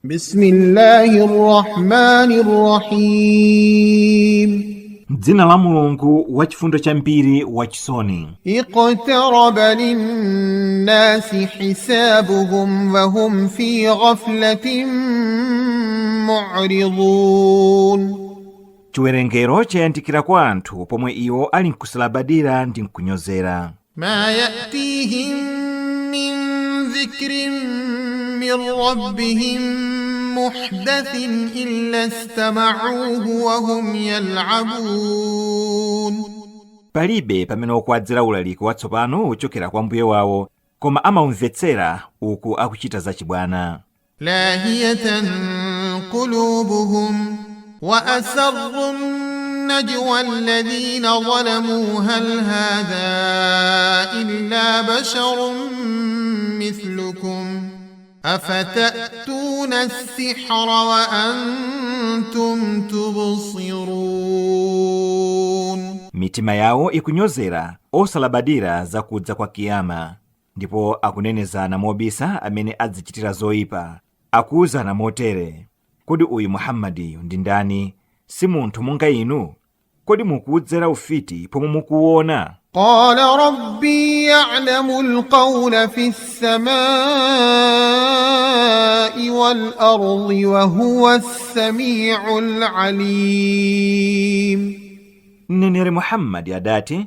بسم الله الرحمن الرحيم Dzina la Mulungu wachifundo chambiri wachisoni. اقترب للناس حسابهم وهم في غفلة معرضون. Chiwerengero chayandikira kwa anthu pomwe iwo ali nkusalabadira ndi nkunyozera. ما يأتيهم من ذكر من ربهم محدث إلا استمعوه وهم يلعبون. Palibe pamene okwadzera ulaliko watsopano uchokera kwa mbuye wawo, koma amaumvetsera uku akuchita zachibwana. لاهية قلوبهم وأسروا النجوى الذين ظلموا هل هذا إلا بشر مثلكم أفتأتون السحر وأنتم تبصرون. Mitima yawo ikunyozera osalabadira zakudza kwa kiyama, ndipo akunenezana mobisa amene adzichitira zoyipa, akuwuzana motere: kodi uyu Muhammadiyu ndi ndani? Si munthu monga inu? Kodi mukudzera ufiti pomwe mukuona? قال ربي يعلم القول في السماء والأرض وهو السميع العليم. Mneneri Muhammadi adati: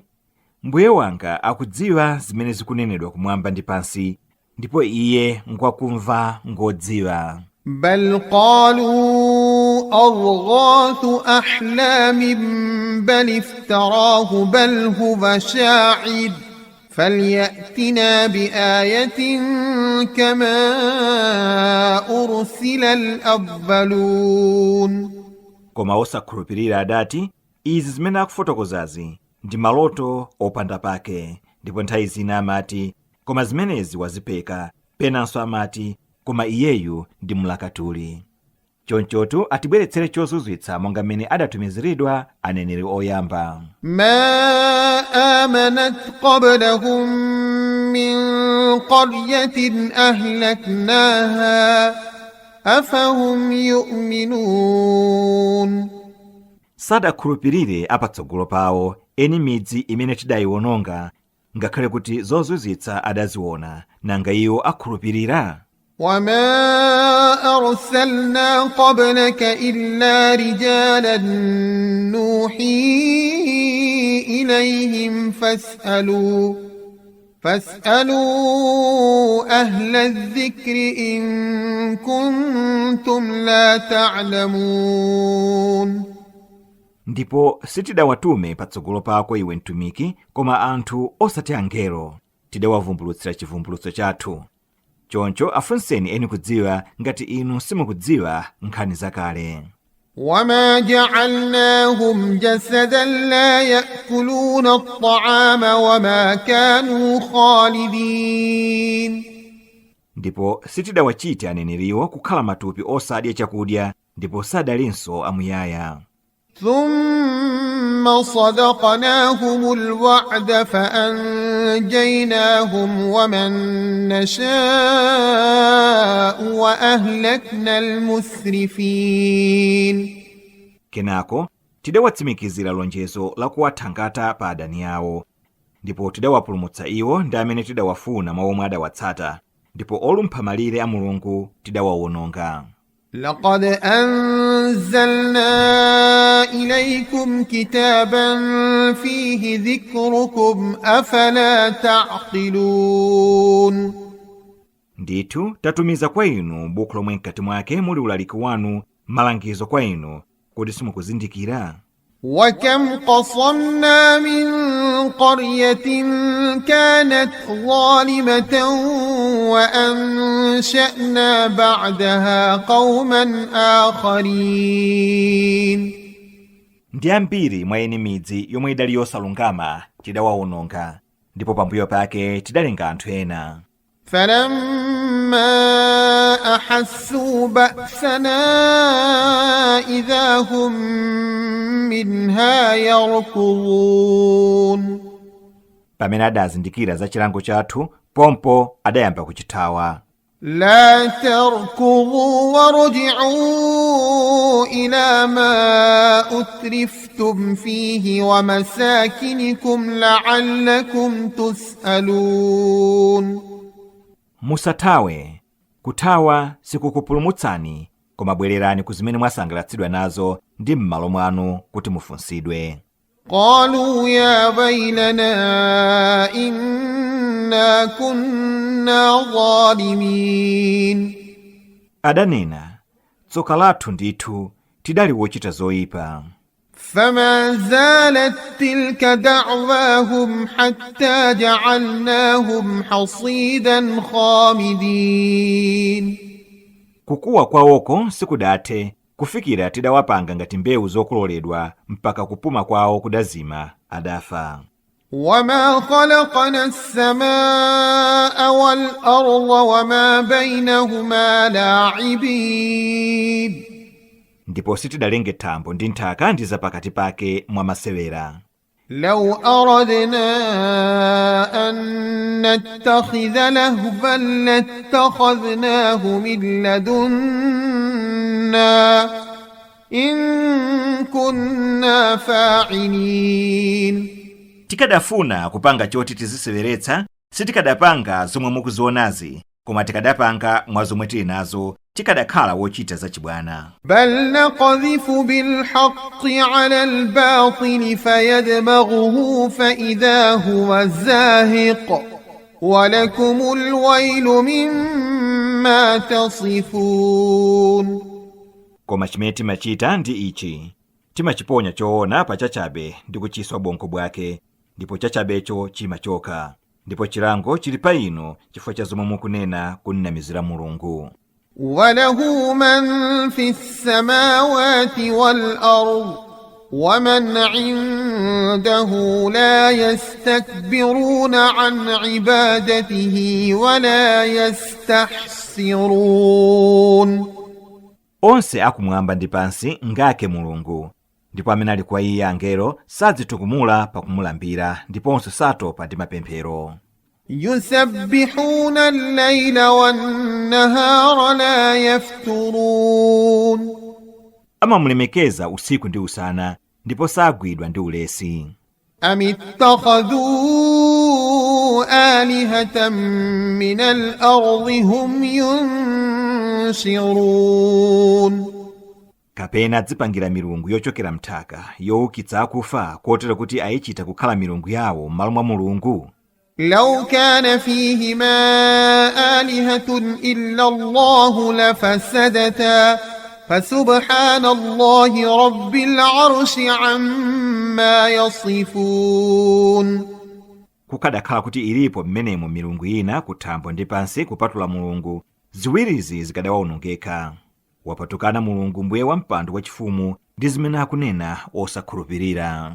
mbuye wanga akudziwa zimene zikunenedwa kumwamba ndi pansi, ndipo iye ngwakumva ngodziwa. بل قالوا أضغاث أحلام بل افتراه بل هو شاعر فليأتنا بآية كما أرسل الأولون. Koma osakhulupirira adati, izi zimene akufotokozazi ndi maloto opanda pake. Ndipo nthawi zina amati, koma zimenezi wazipeka. Penanso amati, koma iyeyu ndi mlakatuli. Chonchotu atibweretsere chozizwitsa monga mmene adatumiziridwa aneneri oyamba. ما آمنت قبلهم من قرية أهلكناها أفهم يؤمنون. Sadakhulupirire apatsogolo pawo eni midzi imene tidayiwononga, ngakhale kuti zozizwitsa adaziona, nanga iwo akhulupirira? وما أرسلنا قبلك إلا رجالا نوحي إليهم فاسألوا أهل الذكر إن كنتم لا تعلمون. Ndipo sitidawatume patsogolo pako iwe mtumiki, koma anthu osati angelo. Tidawavumbulutsira chivumbulutso chathu. Choncho afunseni eni kudziwa ngati inu simukudziwa nkhani zakale. وما جعلناهم جسدا لا يأكلون الطعام وما كانوا خالدين. Ndipo sitidawachite aneneriwo kukhala matupi osadya chakudya, ndipo sadalinso amuyaya. ثم صدقناهم الوعد فأنجيناهم ومن نشاء وأهلكنا المسرفين. Kenako tidawatsimikizira lonjezo la kuwathangata pa adani awo, ndipo tidawapulumutsa iwo ndi amene tidawafuna mwa omwe adawatsata, ndipo olumpha malire a Mulungu tidawawononga. لقد أنزلنا إليكم كتابا فيه ذكركم أفلا تعقلون. Ndithu tatumiza kwa inu buku lomwe mkati mwake muli ulaliki wanu, malangizo kwa inu, kodi simukuzindikira? وكم قصمنا من قرية كانت ظالمة وأنشأنا بعدها قوما آخرين. Ndi ambiri mwa eni midzi yomwe idali yosalungama tidawawononga, ndipo pambuyo pake tidalenga anthu ena. فلما أحسوا بأسنا إذا هم منها يركضون. Pamene adazindikira za chilango chathu, pompo adayamba kuchithawa. لا تركضوا وارجعوا إلى ما أترفتم فيه ومساكنكم لعلكم تسألون. Musatawe. Kutawa sikukupulumutsani, koma bwererani ku zimene mwasangalatsidwa nazo ndi m'malo mwanu kuti mufunsidwe. قالوا يا ويلنا إنا كنا ظالمين. Adanena, tsoka lathu ndithu, tidali wochita zoyipa. فما زالت تلك دعواهم حتى جعلناهم حصيدا خامدين. Kukuwa kwawoko sikudathe kufikira tidawapanga ngati mbewu zokuloledwa mpaka kupuma kwawo kudazima adafa. وما خلقنا السماء والأرض وما بينهما لاعبين. Ndipo sitidalenge thambo ndi nthaka ndi zapakati pake mwa masewera. لو أردنا أن نتخذ لهوا لاتخذناه من لدنا إن كنا فاعلين. Tikadafuna kupanga choti tiziseweretsa, sitikadapanga zomwe mukuzionazi, koma tikadapanga mwa zomwe tili nazo, tikadakhala wochita zachibwana. بل نقذف بالحق على الباطل فيدمغه فإذا هو زاهق ولكم الويل مما تصفون. Koma chimene timachita ndi ichi: timachiponya choona pa chachabe ndi kuchiswa bonko bwake, ndipo chachabecho chimachoka, ndipo chilango chili pa inu chifukwa cha zomwe mukunena kunamizira Mulungu. وله من في السماوات والأرض ومن عنده لا يستكبرون عن عبادته ولا يستحسرون. Onse akumwamba ndi pansi ngake Mulungu, ndipo amene ali kwa iye angelo sadzitukumula pakumulambira, ndiponso satopa ndi mapemphero. يسبحون الليل والنهار لا يفترون. Amamulemekeza usiku ndi usana, ndipo sagwidwa ndi ulesi. أم اتخذوا آلهة من الأرض هم ينشرون. Kapena adzipangira milungu yochokera mthaka youkitsa akufa kotero kuti ayichita kukhala milungu yawo m'malo mwa Mulungu. لو كان فيهما آلهة إلا الله لفسدتا فسبحان الله رب العرش عما يصفون. Kukadakhala kuti ilipo mmenemo milungu ina kuthambo ndi pansi kupatula Mulungu, ziwirizi zikadawawonongeka. Wapatukana Mulungu mbuye wampando wachifumu ndi zimene akunena osakhulupirira.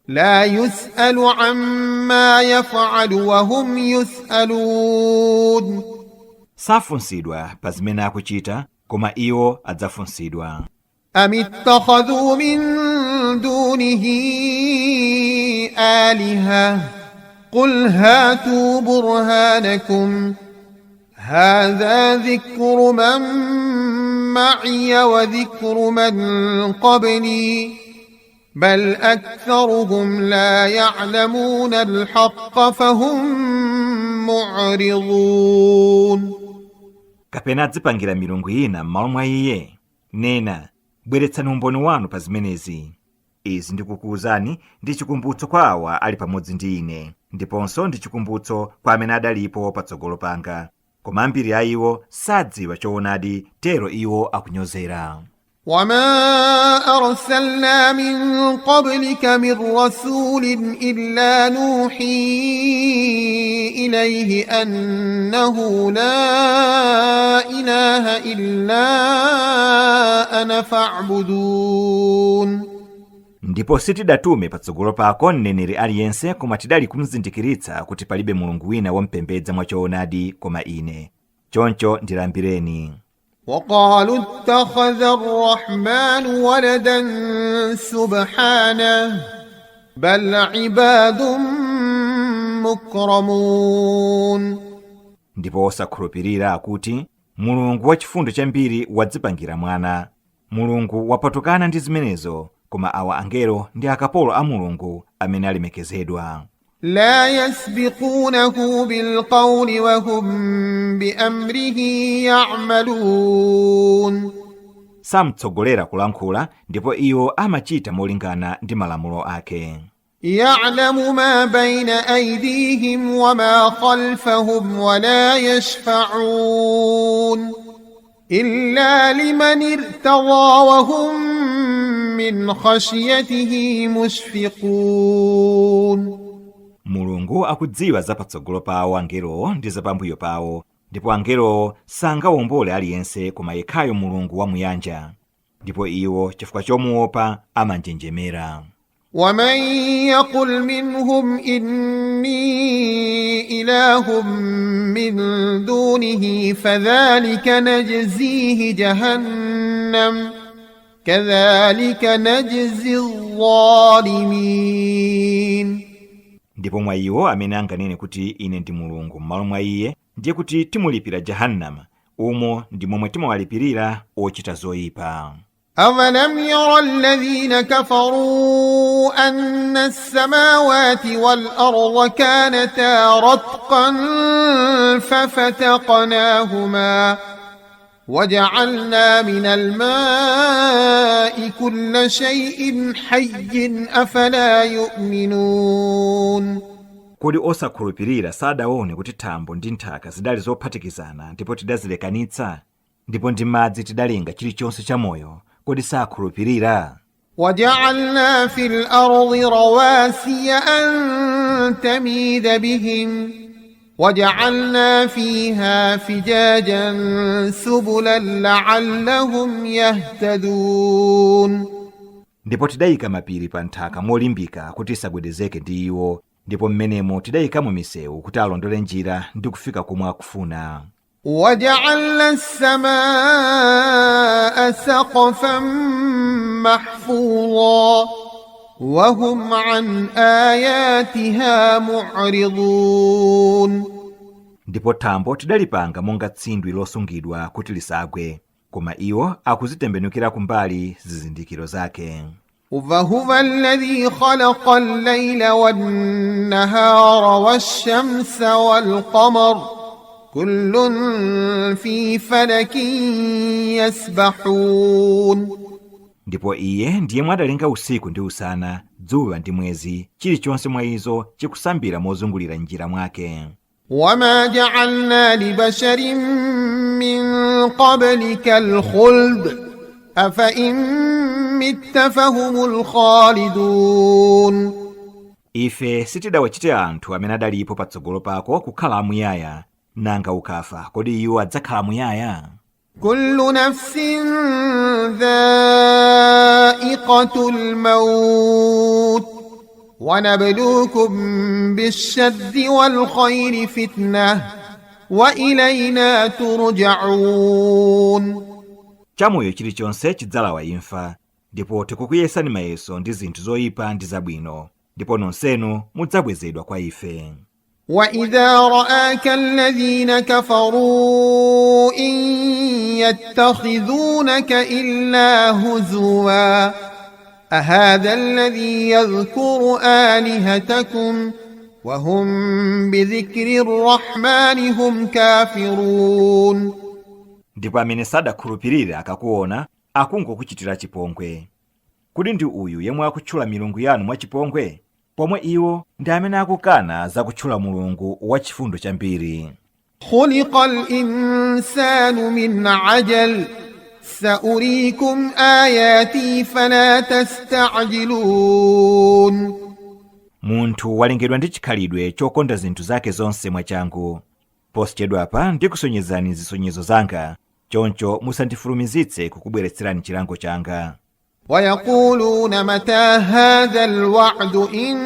لا يسأل عما يفعل وهم يسألون. Safunsidwa pa zimene akuchita, koma iwo adzafunsidwa. أم اتخذوا من دونه آلهة قل هاتوا برهانكم هذا ذكر من معي وذكر من قبلي بل أكثرهم لا يعلمون الحق فهم معرضون. Kapena adzipangira milungu ina m'malo mwa iye. Nena, bweretsani umboni wanu pa zimenezi. Izi ndikukuwuzani ndi chikumbutso kwa awa ali pamodzi ndi ine, ndiponso ndi chikumbutso kwa amene adalipo patsogolo panga. Koma ambiri a iwo sadziwa choonadi, tero iwo akunyozera. وما أرسلنا من قبلك من رسول إلا نوحي إليه أنه لا إله إلا أنا فاعبدون. Ndipo sitidatume patsogolo pako mneneri aliyense, koma tidali kumzindikiritsa kuti palibe Mulungu wina wampembedza mwachoonadi koma ine. Choncho ndilambireni. وقالوا اتخذ الرحمن ولدا سبحانه بل عباد مكرمون. Ndipo osakhulupirira akuti mulungu wachifundo chambiri wadzipangira mwana. Mulungu wapatukana ndi zimenezo, koma awa angelo ndi akapolo a mulungu amene alemekezedwa. لا يسبقونه بالقول وهم بأمره يعملون. samtsogolera kulankhula ndipo iwo amachita molingana ndi malamulo ake. يعلم ما بين أيديهم وما خلفهم ولا يشفعون إلا لمن ارتضى وهم من خشيته مشفقون. Mulungu akudziwa zapatsogolo pawo angelowo ndi zapambuyo pawo, ndipo angelowo sangawombole aliyense koma yekhayo Mulungu wamuyanja, ndipo iwo chifukwa chomuopa amanjenjemera. ومن يقل منهم إني إله من دونه فذلك نجزيه جهنم كذلك نجزي الظالمين. Ndipo mwa iwo amene anganene kuti ine ndi Mulungu m'malo mwa iye, ndiye kuti timulipira jahannama, umo ndi momwe timawalipirira ochita zoyipa. أَوَلَمْ يَرَ الَّذِينَ كَفَرُوا أَنَّ السَّمَاوَاتِ وَالْأَرْضَ كَانَتَا رَتْقًا فَفَتَقْنَاهُمَا وَجَعَلْنَا مِنَ الْمَاءِ كُلَّ شَيْءٍ حَيٍّ أَفَلَا يُؤْمِنُونَ. Kodi osakhulupirira sadaone kuti thambo ndi nthaka zidali zophatikizana ndipo tidazilekanitsa, ndipo ndi madzi tidalenga chilichonse chamoyo, kodi sakhulupirira? وَجَعَلْنَا فِي الْأَرْضِ رَوَاسِيَ أَن تَمِيدَ بِهِمْ وَجَعَلْنَا فِيهَا فِجَاجًا سُبُلًا لَعَلَّهُمْ يَهْتَدُونَ. Ndipo tidayika mapiri pa nthaka molimbika kuti isagwedezeke ndi iwo, ndipo mmenemo tidayikamo misewu kuti alondole njira ndi kufika komwe akufuna. وَجَعَلْنَا السَّمَاءَ سَقْفًا مَحْفُوظًا وَهُمْ عَنْ آيَاتِهَا مُعْرِضُونَ. Ndipo thambo tidalipanga monga tsindwi losungidwa kuti lisagwe, koma iwo akuzitembenukira kumbali zizindikiro zake. وَهُوَ الَّذِي خَلَقَ اللَّيْلَ وَالنَّهَارَ وَالشَّمْسَ وَالْقَمَرَ كُلٌّ فِي فَلَكٍ يَسْبَحُونَ. Ndipo iye ndiye mwadalenga usiku ndi usana, dzuwa ndi mwezi, chilichonse mwa izo chikusambira mozungulira njira mwake. وَمَا جَعَلْنَا لِبَشَرٍ مِّن قَبْلِكَ الْخُلْدَ أَفَإِن مِّتَّ فَهُمُ الْخَالِدُونَ. Ife sitidawachite anthu amene adalipo patsogolo pako kukhala amuyaya, nanga ukafa kodi iwo adzakhala amuyaya? كُلُّ نَفْسٍ ذَائِقَةُ الْمَوْتِ وَنَبْلُوكُم بِالشَّرِّ وَالْخَيْرِ فِتْنَةً وَإِلَيْنَا تُرْجَعُونَ. Chamoyo chilichonse chidzalawa imfa, ndipo tikukuyesani mayeso ndi zinthu zoyipa ndi zabwino, ndipo nonsenu mudzabwezedwa kwa ife. وَإِذَا رَآكَ الَّذِينَ كَفَرُوا إِن يَتَّخِذُونَكَ إِلَّا هُزُوًا أَهَذَا الَّذِي يَذْكُرُ آلِهَتَكُمْ وَهُمْ بِذِكْرِ الرَّحْمَنِ هُمْ كَافِرُونَ. Ndipo amene sadakhulupirira akakuona akungokuchitira chipongwe. Kodi ndi uyu yemwe akutchula milungu yanu mwachipongwe, pomwe iwo ndi amene akukana zakutchula Mulungu wachifundo chambiri. خُلِقَ الْإِنسَانُ مِنْ عَجَلٍ سَأُرِيكُمْ آيَاتِي فَلَا تَسْتَعْجِلُونَ. Munthu walengedwa ndi chikhalidwe chokonda zinthu zake zonse mwachangu. Posachedwapa ndikusonyezani zisonyezo zanga, choncho musandifulumizitse kukubweretserani chilango changa. وَيَقُولُونَ مَتَى هَذَا الْوَعْدُ إِن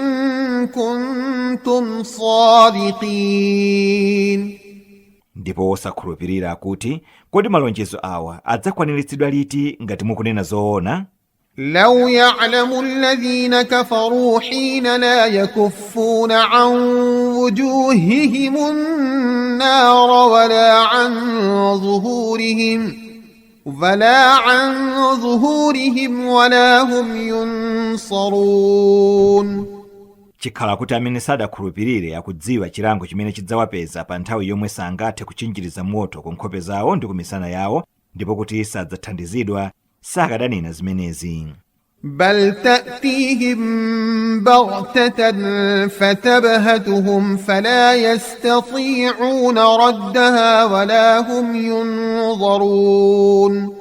كُنتُمْ صَادِقِينَ. Ndipo osakhulupirira kuti kodi malonjezo awa adzakwaniritsidwa liti ngati mukunena zoona? لو يعلم الذين كفروا حين لا يكفون عن وجوههم النار ولا عن ظهورهم ولا هم ينصرون. chikhala kuti amene sadakhulupirire akudziwa chilango chimene chidzawapeza pa nthawi yomwe sangathe kuchinjiriza moto ku nkhope zawo ndi ku misana yawo, ndipo kuti sadzathandizidwa, sakadanena zimenezi. بل تأتيهم بغتة فتبهتهم فلا يستطيعون ردها ولا هم ينظرون.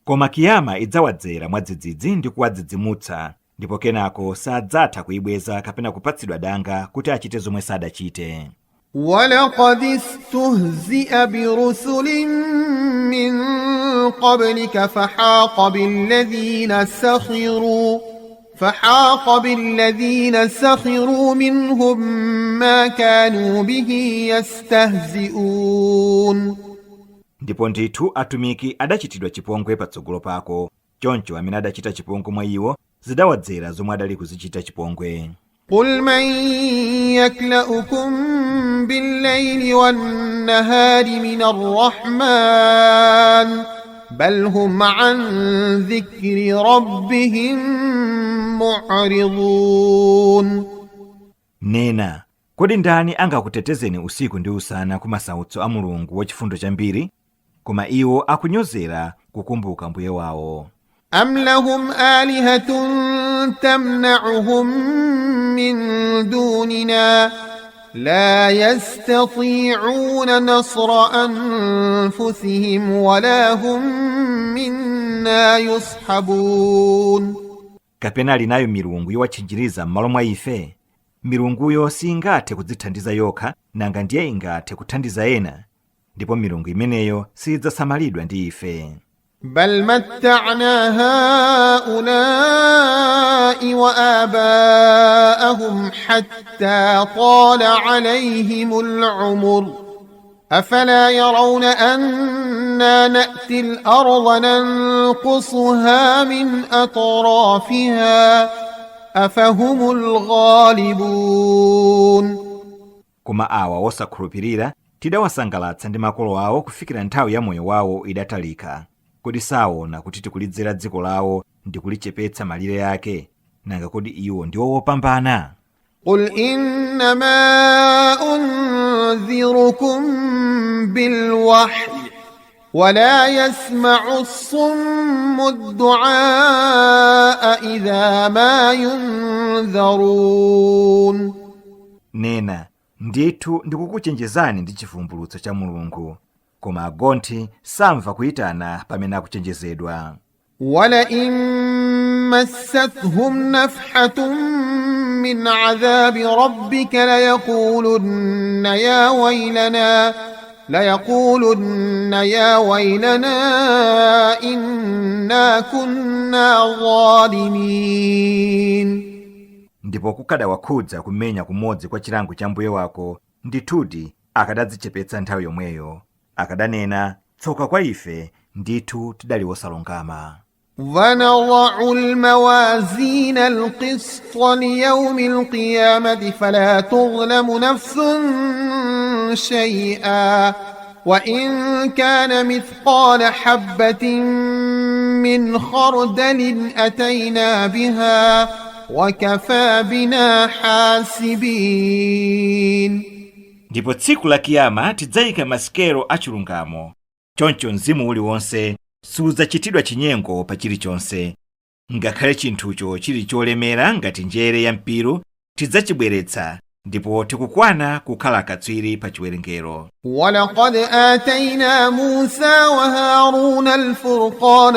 Koma kiyama idzawadzera mwadzidzidzi ndi kuwadzidzimutsa, ndipo kenako sadzatha kuibweza kapena kupatsidwa danga kuti achite zomwe sadachite. ولقد استهزئ برسل من قبلك فحاق بالذين سخروا منهم ما كانوا به يستهزئون. Ndipo ndithu atumiki adachitidwa chipongwe patsogolo pako, choncho amene adachita chipongwe mwa iwo zidawadzera zomwe adali kuzichita chipongwe. قل من يكلؤكم بالليل والنهار من الرحمن بل هم عن ذكر ربهم معرضون. Nena, kodi ndani angakutetezeni usiku ndi usana ku masautso a Mulungu wachifundo chambiri? Koma iwo akunyozera kukumbuka Mbuye wawo. أم لهم آلهة تمنعهم من دوننا لا يستطيعون نصر أنفسهم ولا هم منا يصحبون. Kapena linayo milungu yowatchinjiriza m'malo mwa ife? Milunguyo singathe kudzithandiza yokha, nanga ndiye ingathe kuthandiza ena, ndipo milungu imeneyo sidzasamalidwa ndi ife. بل متعنا هؤلاء وآباءهم حتى طال عليهم العمر أفلا يرون أنا نأتي الأرض ننقصها من أطرافها أفهم الغالبون. Koma awa osakhulupirira tidawasangalatsa ndi makolo awo kufikira nthawi ya moyo wawo idatalika. Kodi saona kuti tikulidzera dziko lawo ndi kulichepetsa malire yake, nanga kodi iwo ndi owopambana? قل إنما أنذركم بالوحي ولا يسمع الصم الدعاء إذا ما ينذرون. Nena, ndithu ndikukuchenjezani ndi chivumbulutso cha Mulungu, koma agonthi samva kuyitana pamene akuchenjezedwa. ولئن مستهم نفحة من عذاب ربك ليقولن يا ويلنا إنا كنا ظالمين. Ndipo kukadawakhudza kumenya kumodzi kwa chilango cha Mbuye wako, ndithudi akadadzichepetsa nthawi yomweyo, akadanena, tsoka kwa ife, ndithu tidali wosalungama. ونضع الموازين القسط ليوم القيامة فلا تظلم نفس شيئا وإن كان مثقال حبة من خردل أتينا بها وكفى بنا حاسبين. Ndipo tsiku la kiyama tidzayika masikelo achilungamo, choncho mzimu uliwonse sudzachitidwa chinyengo pa chilichonse. Ngakhale chinthucho chili cholemera ngati njere ya mpiru tidzachibweretsa, ndipo tikukwana kukhala katswiri pa chiwerengero. ولقد آتينا موسى وهارون الفرقان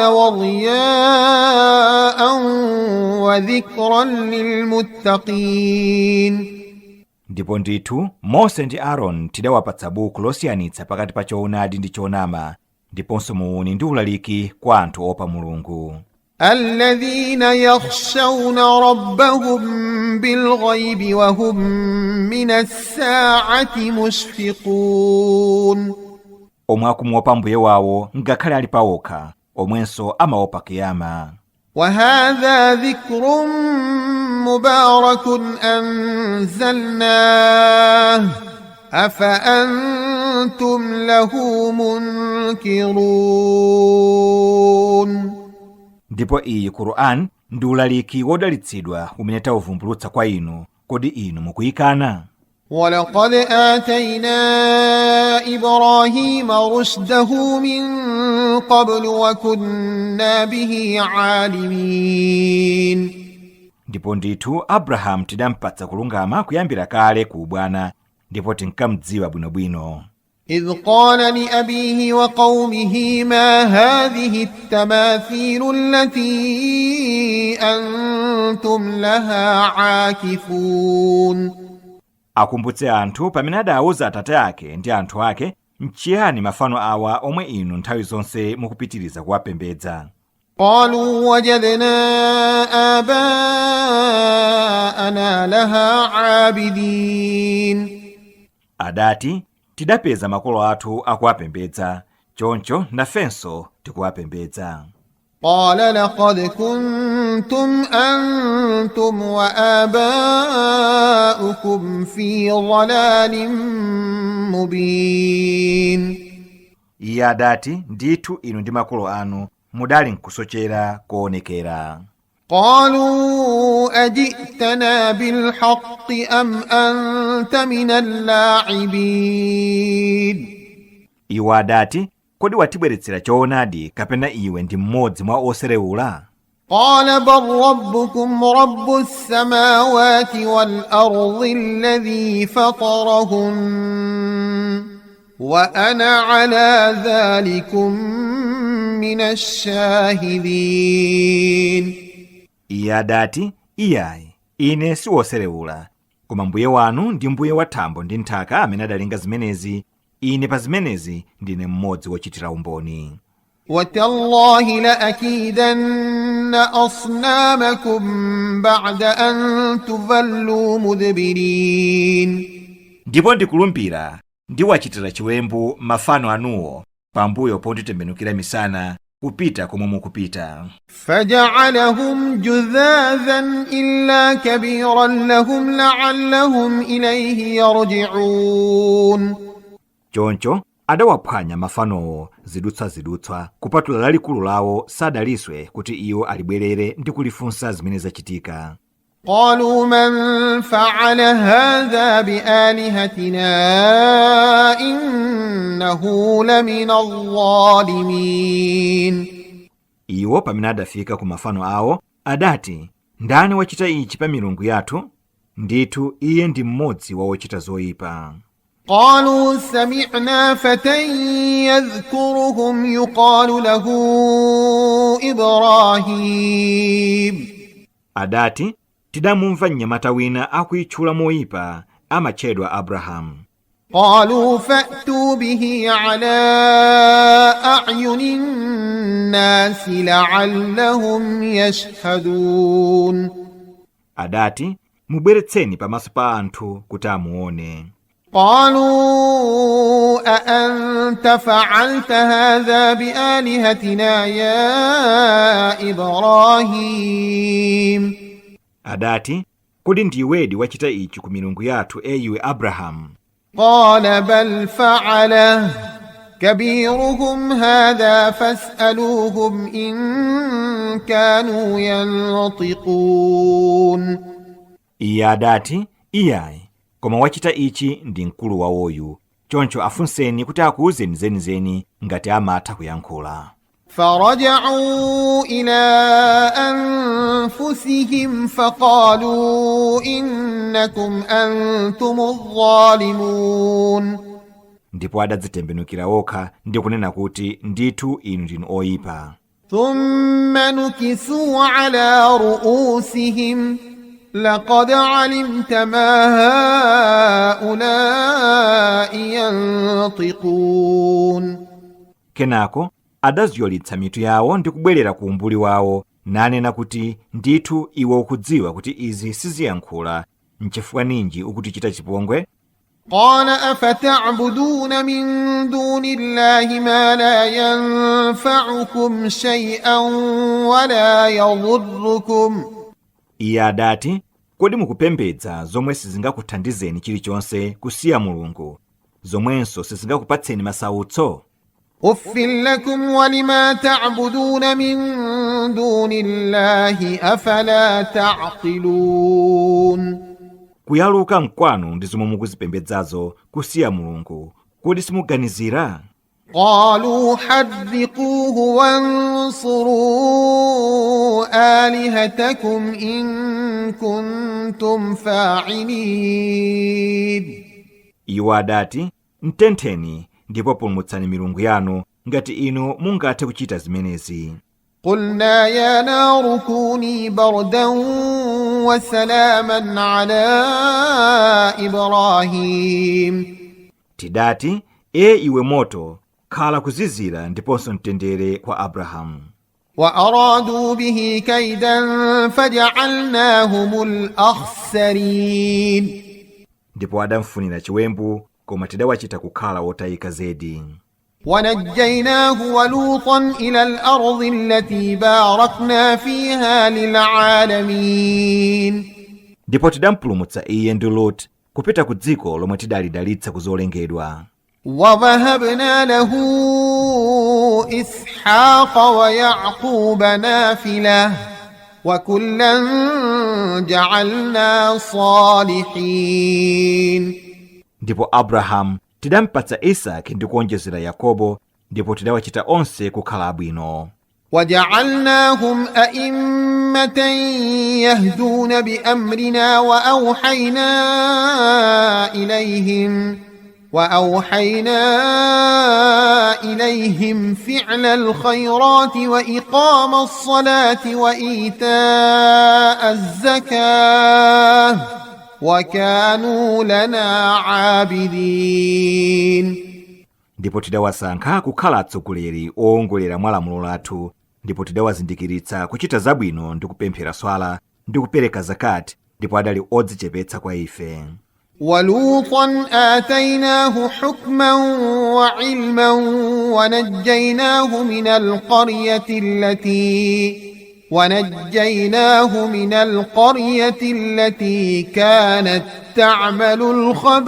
وضياء وذكرا للمتقين. Ndipo ndithu Mose ndi Aaron tidawapatsa buku losiyanitsa pakati pa choonadi ndi chonama, ndiponso muuni ndi ulaliki kwa anthu opa Mulungu. الذين يخشون ربهم بالغيب وهم من الساعة مشفقون. Omwe akumuopa Mbuye wawo ngakhale ali pawokha, omwenso amaopa kiyama. وهذا ذكر مبارك أنزلناه أفأنتم له منكرون. Ndipo iyi Qur'an ndi ulaliki wodalitsidwa umene tauvumbulutsa kwa inu, kodi inu mukuyikana? ولقد آتينا إبراهيم رشده من قبل وكنا به عالمين. Ndipo ndithu Abrahamu tidampatsa kulungama kuyambira kale ku ubwana, ndipo tinkamdziwa bwinobwino. إذ قال لأبيه وقومه ما هذه التماثيل التي أنتم لها عاكفون. Akumbutse anthu pamene adawuza atate ake ndi anthu ake, nchiyani mafano awa omwe inu nthawi zonse mukupitiriza kuwapembedza? قالوا وجدنا آباءنا لها عابدين. Adati, tidapeza makolo athu akuwapembedza, choncho nafenso tikuwapembedza. قال لقد كنتم أنتم وآباؤكم في ضلال مبين. Iye adati, ndithu inu ndi makolo anu mudali nkusochera koonekera. قالوا أجئتنا بالحق أم أنت من اللاعبين. Iwo adati, kodi watibweretsera choonadi kapena iwe ndi mmodzi mwa oserewula? قال بل ربكم رب السماوات والأرض الذي فطرهن وأنا على ذلكم من الشاهدين. Iye adati, iyayi, ine si woserewula, koma mbuye wanu ndi mbuye wa thambo ndi nthaka amene adalenga zimenezi, ine pa zimenezi ndine mmodzi wochitira umboni. وتالله لأكيدن أصنامكم بعد أن تولوا مدبرين. Ndipo ndikulumbira ndiwachitira chiwembu mafano anuwo pambuyo ponditembenukira misana kupita komwe mukupita. فجعلهم جذاذا إلا كبيرا لهم لعلهم إليه يرجعون. Choncho adawaphwanya mafanowo zidutswa kupatula lalikulu lawo sadaliswe kuti iwo alibwerere ndi kulifunsa zimene zachitika. قالوا من فعل هذا بآلهتنا إنه لمن الظالمين. Iwo pamene adafika ku mafano awo adati, ndani wachita ichi pa milungu yathu? Ndithu iye ndi mmodzi wa ochita zoyipa. قالوا سمعنا فتى يذكرهم يقال له إبراهيم. Adati, tidamumva mnyamata wina akuyitchula moyipa amatchedwa Abrahamu. قالوا فأتوا به على أعين الناس لعلهم يشهدون. Adati, mubweretseni pamaso pa anthu kuti amuone. قالوا أأنت فعلت هذا بآلهتنا يا إبراهيم. Adati, kodi ndiwedi wachita ichi ku milungu yathu iwe Abrahamu? قال بل فعله كبيرهم هذا فاسألوهم إن كانوا ينطقون. Iye adati, iyayi, koma wachita ichi ndi mkulu wawoyu, choncho afunseni kuti akuwuzeni zenizeni ngati amatha kuyankhula. فرجعوا إلى أنفسهم فقالوا إنكم أنتم الظالمون. Ndipo adadzitembenukira okha ndi kunena kuti ndithu inu ndinu oyipa. ثم نكسوا على رؤوسهم لقد علمت ما هؤلاء ينطقون. Kenako adaziyolitsa mitu yawo ndi kubwerera ku umbuli wawo, nanena kuti ndithu iwe ukudziwa kuti izi siziyankhula, n'chifukwa ninji ukutichita chipongwe? قال أفتعبدون من دون الله ما لا ينفعكم شيئا ولا يضركم. Iye adati, kodi mukupembedza zomwe sizingakuthandizeni chilichonse kusiya Mulungu, zomwenso sizingakupatseni masautso? أف لكم ولما تعبدون من دون الله أفلا تعقلون. Kuyaluka mkwanu ndi zomwe mukuzipembedzazo kusiya Mulungu, kodi simuganizira? قالوا حرقوه وانصروا آلهتكم إن كنتم فاعلين. Iwo adati, mtentheni ndipo pulumutsani milungu yanu ngati inu mungathe kuchita zimenezi. قلنا يا نار كوني بردا وسلاما على إبراهيم. Tidati, iwe moto, khala kuzizira ndiponso mtendere kwa Abrahamu. وأرادوا به كيدا فجعلناهم الأخسرين. Ndipo adamfunira chiwembu, koma tidawachita kukhala wotayika zedi. ونجيناه ولوطا إلى الأرض التي باركنا فيها للعالمين. Ndipo tidampulumutsa iye ndi Lot kupita ku dziko lomwe tidalidalitsa kuzolengedwa. ووهبنا له إسحاق ويعقوب نافلة وكلا جعلنا صالحين. Ndipo Abrahamu tidampatsa Isaki ndi kuonjezera Yakobo, ndipo tidawachita onse kukhala abwino. وجعلناهم أئمة يهدون بأمرنا وأوحينا إليهم فعل الخيرات وإقام الصلاة وإيتاء الزكاة وكانوا لنا عابدين. Ndipo tidawasankha kukhala atsogoleri owongolera mwa lamulo lathu, ndipo tidawazindikiritsa kuchita zabwino ndi kupemphera swala ndi kupereka zakati, ndipo adali odzichepetsa kwa ife. ولوطا آتيناه حكما وعلما ونجيناه من القرية التي كانت تعمل الخبائث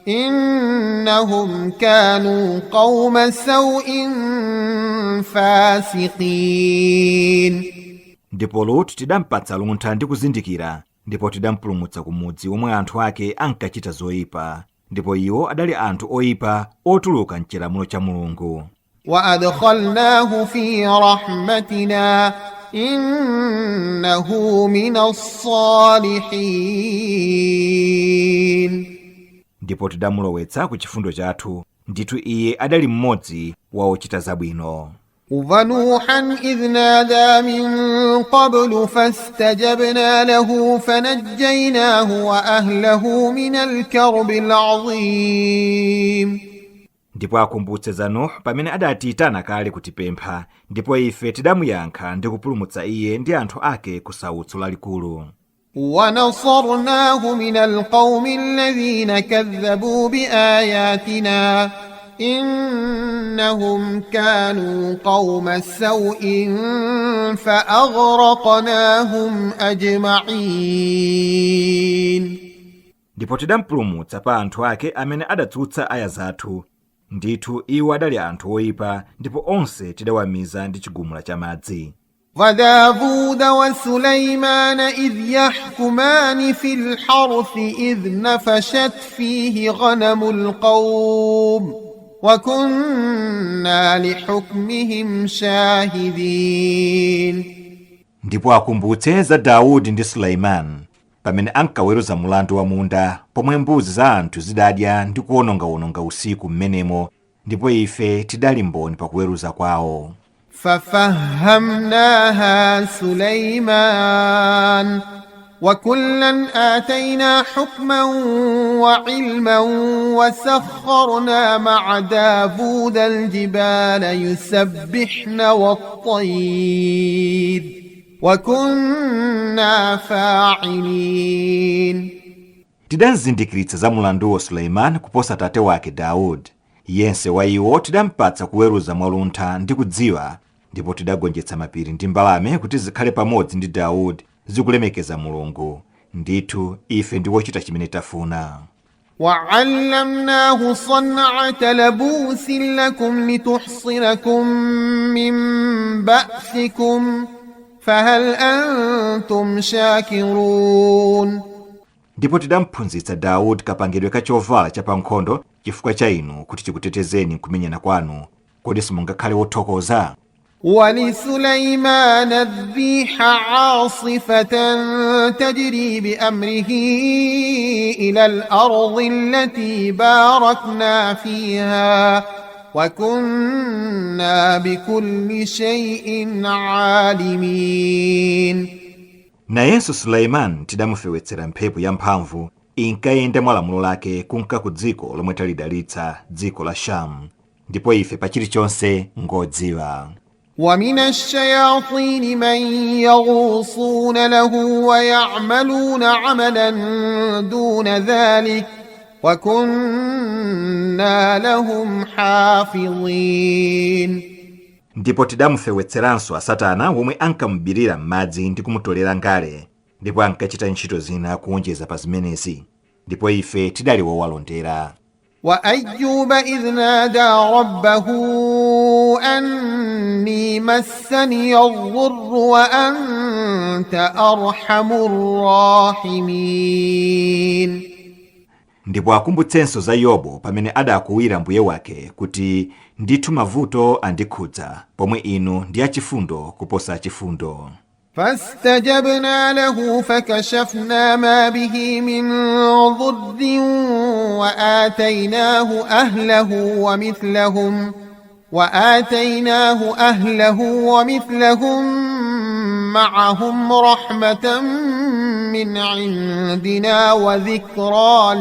إنهم كانوا قوم سوء فاسقين. Ndipo Lot tidampatsa luntha ndi kuzindikira, ndipo tidampulumutsa ku mudzi omwe anthu ake ankachita zoyipa, ndipo iwo adali anthu oyipa otuluka m'chilamulo cha Mulungu. وأدخلناه في رحمتنا إنه من الصالحين. Ndipo tidamulowetsa ku chifundo chathu, ndithu iye adali mmodzi wa ochita zabwino. وَنُوحًا إِذْ نَادَى مِن قَبْلُ فَاسْتَجَبْنَا لَهُ فَنَجَّيْنَاهُ وَأَهْلَهُ مِنَ الْكَرْبِ الْعَظِيمِ. Ndipo akumbutse za Nuhu pamene adatiyitana kale kutipempha, ndipo ife tidamuyankha ndi kupulumutsa iye ndi anthu ake ku sautso lalikulu. وَنَصَرْنَاهُ مِنَ الْقَوْمِ الَّذِينَ كَذَّبُوا بِآيَاتِنَا إنهم كانوا قوم سوء فأغرقناهم أجمعين. Ndipo tidampulumutsa pa anthu ake amene adatsutsa aya zathu, ndithu iwo adali anthu oyipa, ndipo onse tidawamiza ndi chigumula cha madzi. وَدَاوُودَ وَسُلَيْمَانَ إِذْ يَحْكُمَانِ فِي الْحَرْثِ إِذْ نَفَشَتْ فِيهِ غَنَمُ الْقَوْمِ وَكُنَّا لِحُكْمِهِمْ شَاهِدِينَ. Ndipo akumbutse za Daudi ndi Suleimani pamene ankaweruza mulandu wa munda, pomwe mbuzi za anthu zidadya ndi kuwonongawononga usiku mmenemo, ndipo ife tidali mboni pakuweruza kwawo. فَفَهَّمْنَاهَا سُلَيْمَانَ وَكُلًّا آتَيْنَا حُكْمًا وَعِلْمًا وَسَخَّرْنَا مَعَ دَاوُودَ الْجِبَالَ يُسَبِّحْنَ وَالطَّيْرَ وَكُنَّا فَاعِلِينَ. tidanzindikiritsa za mulanduwo Suleimani kuposa tate wake Daudi. Yense wa iwo tidampatsa kuweruza mwaluntha ndi kudziwa, ndipo tidagonjetsa mapiri ndi mbalame kuti zikhale pamodzi ndi Daudi zikulemekeza Mulungu. Ndithu ife ndi wochita chimene tafuna. وعلمناه صنعة لبوس لكم لتحصنكم من بأسكم فهل أنتم شاكرون. Ndipo tidamphunzitsa Daudi kapangidwe ka chovala chapankhondo chifukwa cha inu kuti chikutetezeni kumenyana kwanu. Kodi simungakhale wothokoza? ولسليمان الريح عاصفة تجري بأمره إلى الأرض التي باركنا فيها وكنا بكل شيء عالمين. Nayenso Suleimani tidamufewetsera mphepo yamphamvu inkayenda mwa lamulo lake kunka ku dziko lomwe talidalitsa, dziko la Shamu, ndipo ife pa chilichonse ngodziwa. ومن الشياطين من يغوصون له ويعملون عملا دون ذلك وكنا لهم حافظين. Ndipo tidamufewetseranso asatana womwe ankamubirira m'madzi ndi kumutolera ngale, ndipo ankachita ntchito zina kuonjeza pa zimenezi, ndipo ife tidali wowalondera. وأيوب إذ نادى ربه أني مسني الضر وأنت أرحم الراحمين. Ndipo akumbutsenso za Yobu pamene adakuwira mbuye wake kuti ndithu mavuto andikhudza, pomwe inu ndi achifundo kuposa achifundo. فاستجبنا له فكشفنا ما به من ضر وآتيناه أهله ومثلهم معهم رحمة من عندنا وذكرى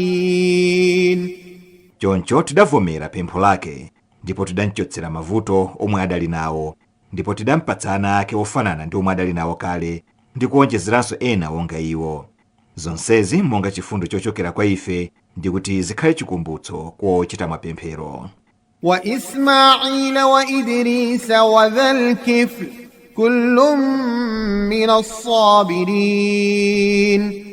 للعابدين. Choncho tidavomera pempho lake, ndipo tidamchotsera mavuto omwe adali nawo, ndipo tidampatsa ana ake ofanana ndi omwe adali nawo kale, ndi kuonjezeranso ena wonga iwo. Zonsezi monga chifundo chochokera kwa ife, ndi kuti zikhale chikumbutso kwa ochita mapemphero. وإسماعيل وإدريس وذا الكفل كل من الصابرين.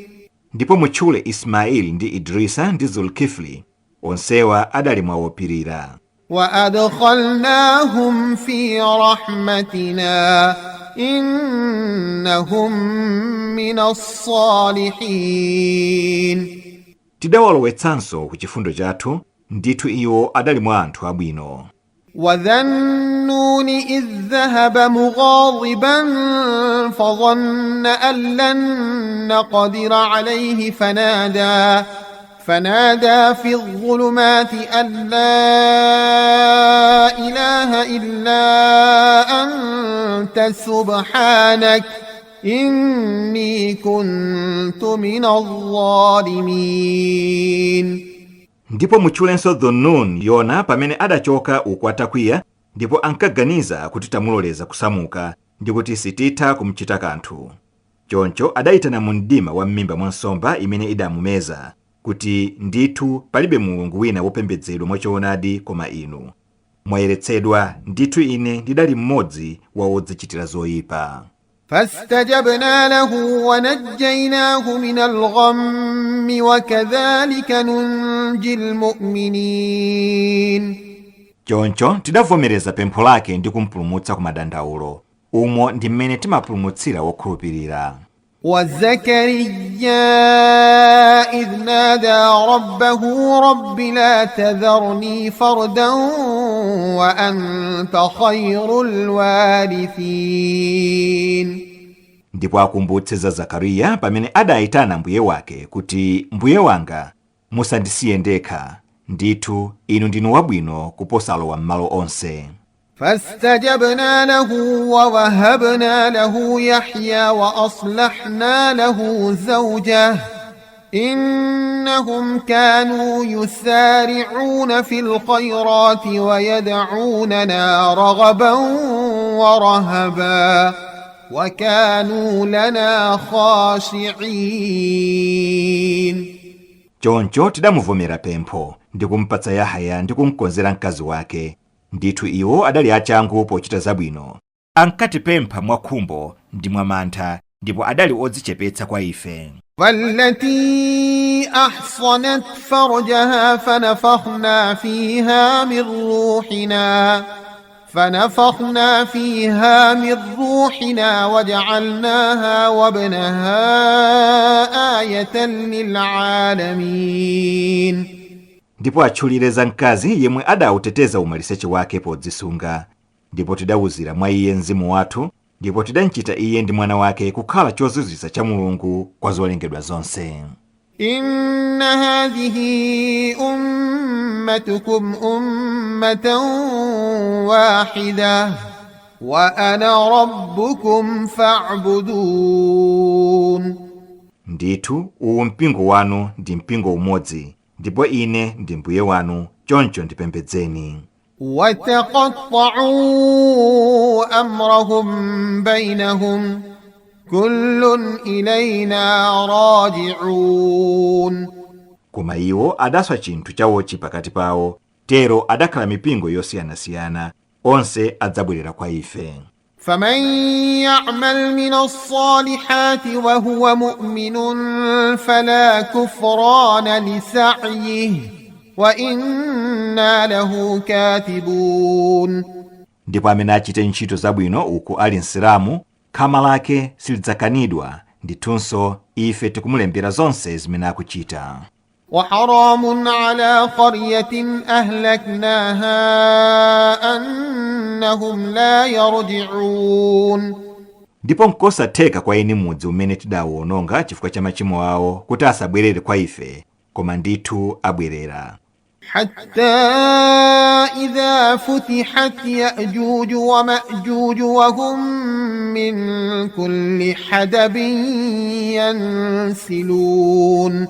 Ndipo mutchule Ismaili ndi Idrisa ndi Zulkifli, onsewa adali mwawopirira. وأدخلناهم في رحمتنا إنهم من الصالحين. Tidawalowetsanso ku chifundo chathu, ndithu iwo adali mwa anthu abwino. وذا النون إذ ذهب مغاضبا فظن أن لن نقدر عليه فنادى في الظلمات أن لا إله إلا أنت سبحانك إني كنت من الظالمين. Ndipo mutchulenso Dhunun Yona pamene adachoka uku atakwiya, ndipo ankaganiza kuti tamuloleza kusamuka ndi kuti sititha kumchita kanthu. Choncho adayitana mu mdima wa m'mimba mwa nsomba imene idamumeza kuti ndithu palibe mulungu wina wopembedzedwa mwachoonadi koma inu. Mwayeretsedwa, ndithu ine ndidali mmodzi wa odzichitira zoyipa. فاستجبنا له ونجيناه من الغم وكذلك ننجي المؤمنين. Choncho tidavomereza pempho lake ndi kumpulumutsa ku madandaulo. Umo ndi mmene timapulumutsira wokhulupirira. وزكريا إذ نادى ربه رب لا تذرني فردا وأنت خير الوارثين. Ndipo akumbutse za Zakariya pamene adayitana mbuye wake kuti mbuye wanga musandisiye ndekha, ndithu inu ndinu wabwino kuposa alowa m'malo onse. فاستجبنا له ووهبنا له يحيى وأصلحنا له زوجه إنهم كانوا يسارعون في الخيرات ويدعوننا رغبا ورهبا وكانوا لنا خاشعين. choncho tidamuvomera pempho ndi kumpatsa Yahaya ndi kumkonzera mkazi wake. Ndithu iwo adali achangu pochita zabwino, ankatipempha mwakhumbo ndi mwamantha, ndipo adali odzichepetsa kwa ife. والتي أحصنت فرجها فنفخنا فيها من روحنا وجعلناها وابنها آية للعالمين. Ndipo atchulire za mkazi yemwe adauteteza umaliseche wake podzisunga. Ndipo tidawuzira mwa iye mzimu wathu, ndipo tidanchita iye ndi mwana wake kukhala chozizwitsa cha Mulungu kwa zolengedwa zonse. إن هذه أمتكم أمة واحدة وأنا ربكم فاعبدون. Ndithu uwu mpingo wanu ndi mpingo umodzi, ndipo ine ndi mbuye wanu, choncho ndipembedzeni. وتقطعوا أمرهم بينهم كل إلينا راجعون. Koma iwo adaswa chinthu chawochi pakati pawo, tero adakhala mipingo yosiyanasiyana, onse adzabwerera kwa ife. فمن يعمل من الصالحات وهو مؤمن فلا كفران لسعيه وإنا له كاتبون. Ndipo amene achite ntchito zabwino uku ali Msilamu, khama lake silidzakanidwa, ndithunso ife tikumulembera zonse zimene akuchita. وحرام على قرية أهلكناها أنهم لا يرجعون. Ndipo nkosatheka kwa eni mudzi umene tidawuononga chifukwa cha machimo awo kuti asabwerere kwa ife, koma ndithu abwerera. حتى إذا فتحت يأجوج ومأجوج وهم من كل حدب ينسلون.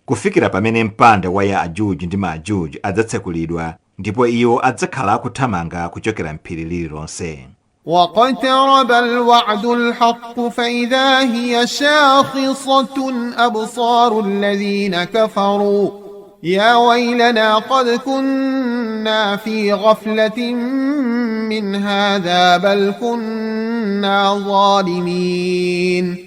Kufikira pamene mpanda wa Yaajuj ndi Maajuj adzatsekulidwa, ndipo iwo adzakhala akuthamanga kuchokera mphiri lililonse. واقترب الوعد الحق فإذا هي شاخصة أبصار الذين كفروا يا ويلنا قد كنا في غفلة من هذا بل كنا ظالمين.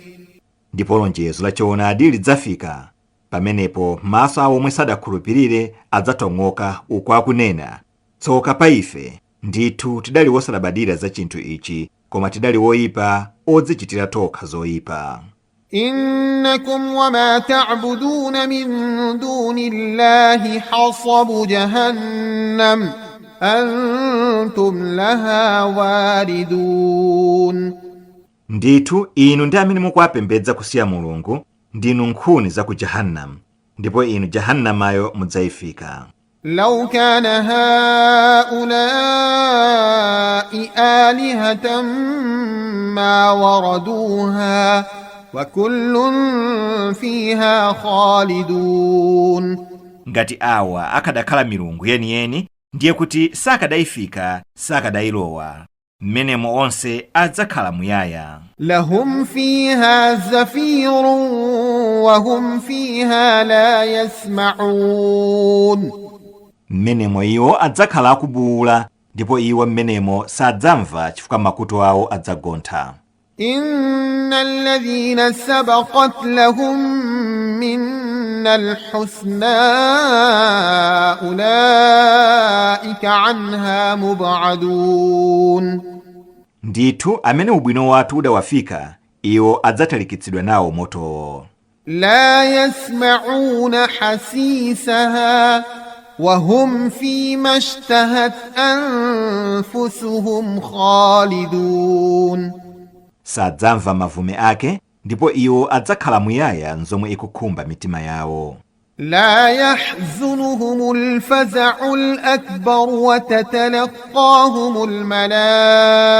Ndipo lonjezo la choonadi lidzafika, pamenepo maso awo omwe sadakhulupirire adzatong'oka uku akunena, tsoka pa ife, ndithu tidali wosalabadira za chinthu ichi, koma tidali woyipa odzichitira tokha zoyipa. إنكم وما تعبدون من دون الله حصب جهنم أنتم لها واردون. Ndithu inu ndi amene mukuwapembedza kusiya Mulungu ndinu nkhuni za ku Jahannam, ndipo inu Jahannamayo mudzayifika. لو كان هؤلاء آلهة ما وردوها وكل فيها خالدون. Ngati awa akadakhala milungu yeniyeni, ndiye kuti sakadayifika, sakadayilowa, mmenemo onse adzakhala muyaya. lahum fiha zafirun wa hum fiha la yasma'un. Mmenemo iwo adzakhala akubuwula, ndipo iwo mmenemo sadzamva chifukwa makutu awo adzagontha. Innal ladhina sabaqat lahum minna alhusna ulaika anha mub'adun. Ndithu amene ubwino wathu udawafika, iwo adzatalikitsidwa nawo moto. La yasma'una hasisaha وهم فيما اشتهت أنفسهم خالدون. Sadzamva mavume ake, ndipo iwo adzakhala muyaya nzomwe ikukhumba mitima yawo. لا يحزنهم الفزع الأكبر وتتلقاهم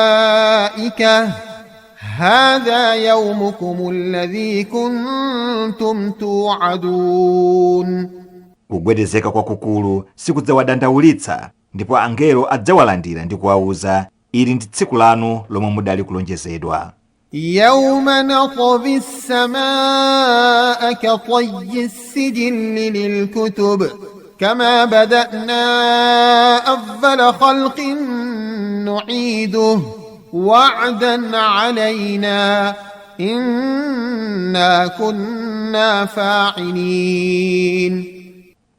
الملائكة هذا يومكم الذي كنتم توعدون. Kugwedezeka kwakukulu sikudzawadandaulitsa, ndipo angelo adzawalandira ndi kuwawuza, ili ndi tsiku lanu lomwe mudali kulonjezedwa. يوم نطوي السماء كطي السجل للكتب كما بدأنا أول خلق نعيده وعدا علينا إنا كنا فاعلين.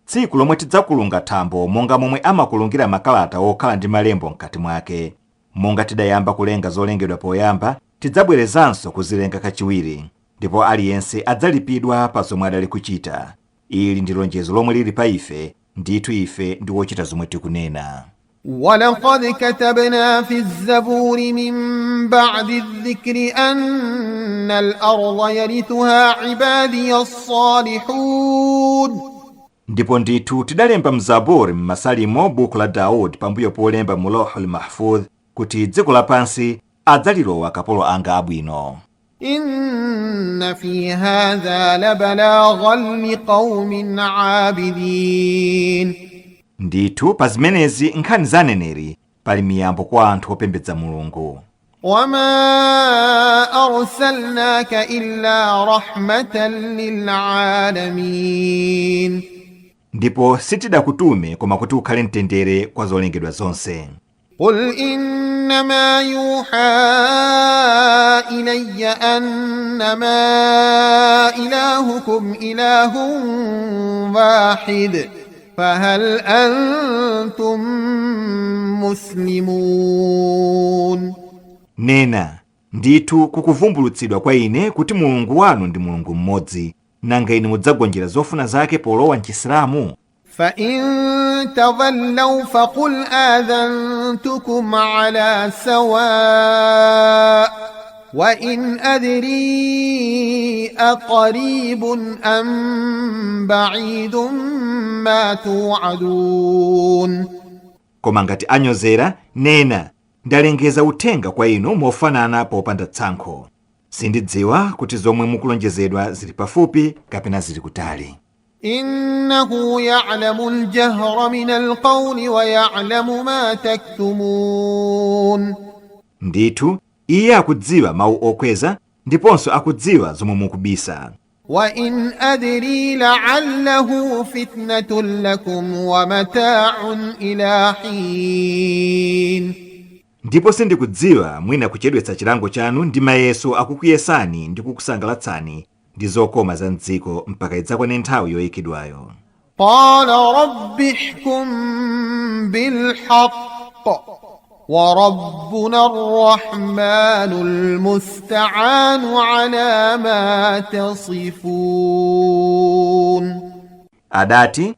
tsiku lomwe tidzakulunga thambo monga momwe amakulungira makalata okhala ndi malembo mkati mwake. Monga tidayamba kulenga zolengedwa poyamba, tidzabwerezanso kuzilenga kachiwiri, ndipo aliyense adzalipidwa pa zomwe adali kuchita. Ili ndi lonjezo lomwe lili pa ife, ndithu ife ndi wochita zomwe tikunena. ولقد كتبنا في الزبور من بعد الذكر أن الأرض يرثها عبادي الصالحون. Ndipo ndithu tidalemba mzaburi m'masalimo buku la Daudi pambuyo polemba mu Lauhul Mahfudh kuti dziko lapansi adzalilowa kapolo anga abwino. إن في هذا لبلاغا لقوم عابدين. Ndithu pa zimenezi nkhani za aneneri pali miyambo kwa anthu opembedza Mulungu. وما أرسلناك إلا رحمة للعالمين. Ndipo sitidakutume koma kuti ukhale mtendere kwa zolengedwa zonse. قل إنما يوحى إلي أنما إلهكم إله واحد فهل أنتم مسلمون. Nena, ndithu kukuvumbulutsidwa kwa ine kuti Mulungu wanu ndi Mulungu mmodzi, nanga ine mudzagonjera zofuna zake polowa m'Chisilamu? فإن تولوا فقل آذنتكم على سواء وإن أدري أقريب أم بعيد ما توعدون. Koma ngati anyozera, nena, ndalengeza uthenga kwa inu mofanana popanda tsankho. Sindidziwa kuti zomwe mukulonjezedwa zili pafupi kapena zili kutali. إنه يعلم الجهر من القول ويعلم ما تكتمون. Ndithu, iye akudziwa mawu okweza, ndiponso akudziwa zomwe mukubisa. وإن أدري لعله فتنة لكم ومتاع إلى حين. Ndipo sindikudziwa mwina kuchedwetsa chilango chanu ndi mayeso akukuyesani ndi kukusangalatsani ndi zokoma za mdziko mpaka idzakwane nthawi yoyikidwayo. قال رب احكم بالحق وربنا الرحمن المستعان على ما تصفون. Adati,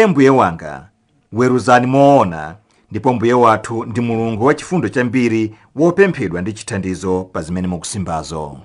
Mbuye wanga, weruzani moona, ndipo Mbuye wathu ndi Mulungu wachifundo chambiri wopemphedwa ndi chithandizo pa zimene mukusimbazo.